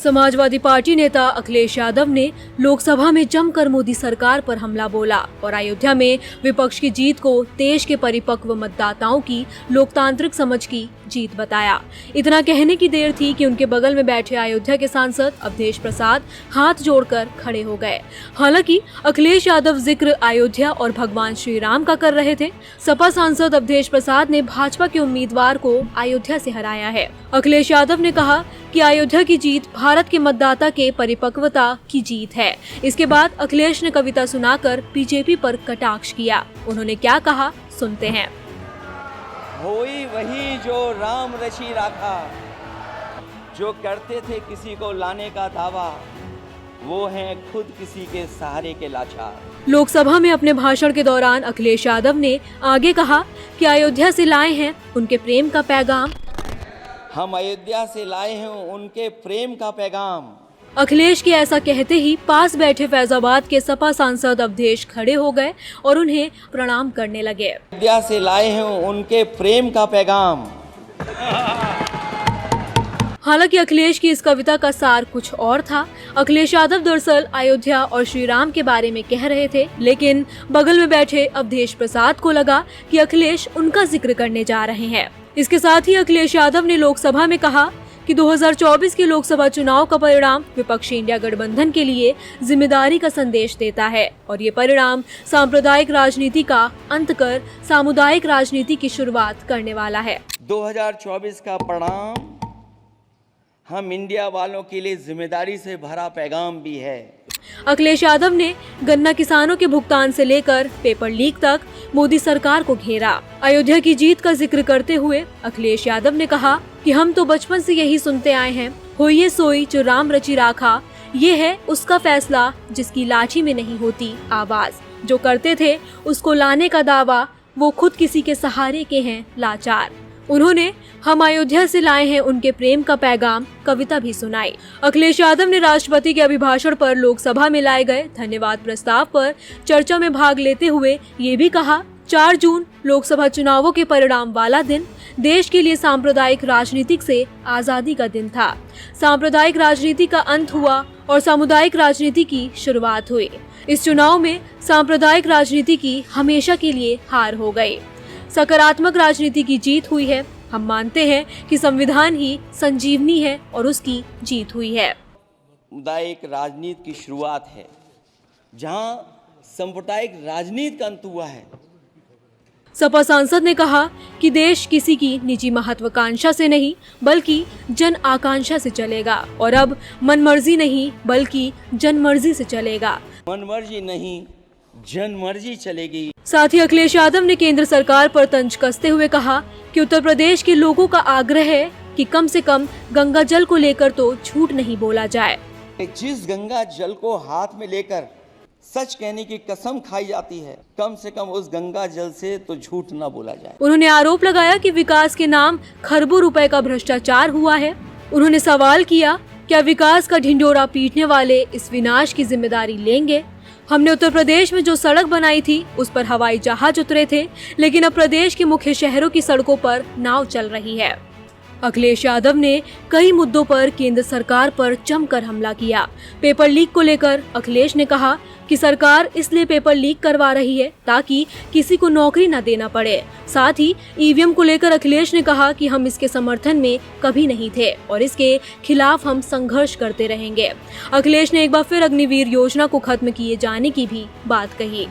Samajwadi party नेता अखिलेश यादव ने लोकसभा में जमकर मोदी सरकार पर हमला बोला और अयोध्या में विपक्ष की जीत को देश के परिपक्व मतदाताओं की लोकतांत्रिक समझ की जीत बताया। इतना कहने की देर थी कि उनके बगल में बैठे अयोध्या के सांसद अवधेश प्रसाद हाथ जोड़कर खड़े हो गए। हालांकि अखिलेश यादव जिक्र अयोध्या और भगवान श्री राम का कर रहे थे। सपा सांसद अवधेश प्रसाद ने भाजपा के उम्मीदवार को अयोध्या से हराया है। अखिलेश यादव ने कहा कि अयोध्या की जीत भारत के मतदाता के परिपक्वता की जीत है। इसके बाद अखिलेश ने कविता सुनाकर बीजेपी पर कटाक्ष किया। उन्होंने क्या कहा, सुनते हैं। होई वही जो राम रची राखा, जो करते थे किसी को लाने का दावा, वो हैं खुद किसी के सहारे के लाचार। लोकसभा में अपने भाषण के दौरान अखिलेश यादव ने आगे कहा कि अयोध्या से लाए हैं उनके प्रेम का पैगाम। हम अयोध्या से लाए हैं उनके प्रेम का पैगाम। अखिलेश के ऐसा कहते ही पास बैठे फैजाबाद के सपा सांसद अवधेश खड़े हो गए और उन्हें प्रणाम करने लगे। अयोध्या से लाए हैं उनके प्रेम का पैगाम। हालांकि अखिलेश की इस कविता का सार कुछ और था। अखिलेश यादव दरअसल अयोध्या और श्री राम के बारे में कह रहे थे, लेकिन बगल में बैठे अवधेश प्रसाद को लगा कि अखिलेश उनका जिक्र करने जा रहे हैं। इसके साथ ही अखिलेश यादव ने लोकसभा में कहा कि 2024 के लोकसभा चुनाव का परिणाम विपक्षी इंडिया गठबंधन के लिए जिम्मेदारी का संदेश देता है और ये परिणाम सांप्रदायिक राजनीति का अंत कर सामुदायिक राजनीति की शुरुआत करने वाला है। 2024 का परिणाम हम इंडिया वालों के लिए जिम्मेदारी से भरा पैगाम भी है। अखिलेश यादव ने गन्ना किसानों के भुगतान से लेकर पेपर लीक तक मोदी सरकार को घेरा। अयोध्या की जीत का जिक्र करते हुए अखिलेश यादव ने कहा कि हम तो बचपन से यही सुनते आए हैं, होइए सोई जो राम रची राखा, ये है उसका फैसला जिसकी लाठी में नहीं होती आवाज, जो करते थे उसको लाने का दावा, वो खुद किसी के सहारे के हैं लाचार। उन्होंने हम अयोध्या से लाए हैं उनके प्रेम का पैगाम कविता भी सुनाई। अखिलेश यादव ने राष्ट्रपति के अभिभाषण पर लोकसभा में लाए गए धन्यवाद प्रस्ताव पर चर्चा में भाग लेते हुए ये भी कहा, 4 जून लोकसभा चुनावों के परिणाम वाला दिन देश के लिए सांप्रदायिक राजनीति से आजादी का दिन था। सांप्रदायिक राजनीति का अंत हुआ और सामुदायिक राजनीति की शुरुआत हुई। इस चुनाव में सांप्रदायिक राजनीति की हमेशा के लिए हार हो गई। सकारात्मक राजनीति की जीत हुई है। हम मानते हैं कि संविधान ही संजीवनी है और उसकी जीत हुई है। सामुदायिक राजनीति की शुरुआत है, जहां सांप्रदायिक राजनीति का अंत हुआ है। सपा सांसद ने कहा कि देश किसी की निजी महत्वाकांक्षा से नहीं बल्कि जन आकांक्षा से चलेगा और अब मनमर्जी नहीं बल्कि जनमर्जी से चलेगा। मनमर्जी नहीं, जनमर्जी चलेगी। साथ ही अखिलेश यादव ने केंद्र सरकार पर तंज कसते हुए कहा कि उत्तर प्रदेश के लोगों का आग्रह है कि कम से कम गंगा जल को लेकर तो झूठ नहीं बोला जाए। जिस गंगा जल को हाथ में लेकर सच कहने की कसम खाई जाती है, कम से कम उस गंगा जल से तो झूठ न बोला जाए। उन्होंने आरोप लगाया कि विकास के नाम खरबों रुपए का भ्रष्टाचार हुआ है। उन्होंने सवाल किया, क्या विकास का ढिंढोरा पीटने वाले इस विनाश की जिम्मेदारी लेंगे? हमने उत्तर प्रदेश में जो सड़क बनाई थी उस पर हवाई जहाज उतरे थे, लेकिन अब प्रदेश के मुख्य शहरों की सड़कों पर नाव चल रही है। अखिलेश यादव ने कई मुद्दों पर केंद्र सरकार पर जमकर हमला किया। पेपर लीक को लेकर अखिलेश ने कहा कि सरकार इसलिए पेपर लीक करवा रही है ताकि किसी को नौकरी न देना पड़े। साथ ही ईवीएम को लेकर अखिलेश ने कहा कि हम इसके समर्थन में कभी नहीं थे और इसके खिलाफ हम संघर्ष करते रहेंगे। अखिलेश ने एक बार फिर अग्निवीर योजना को खत्म किए जाने की भी बात कही।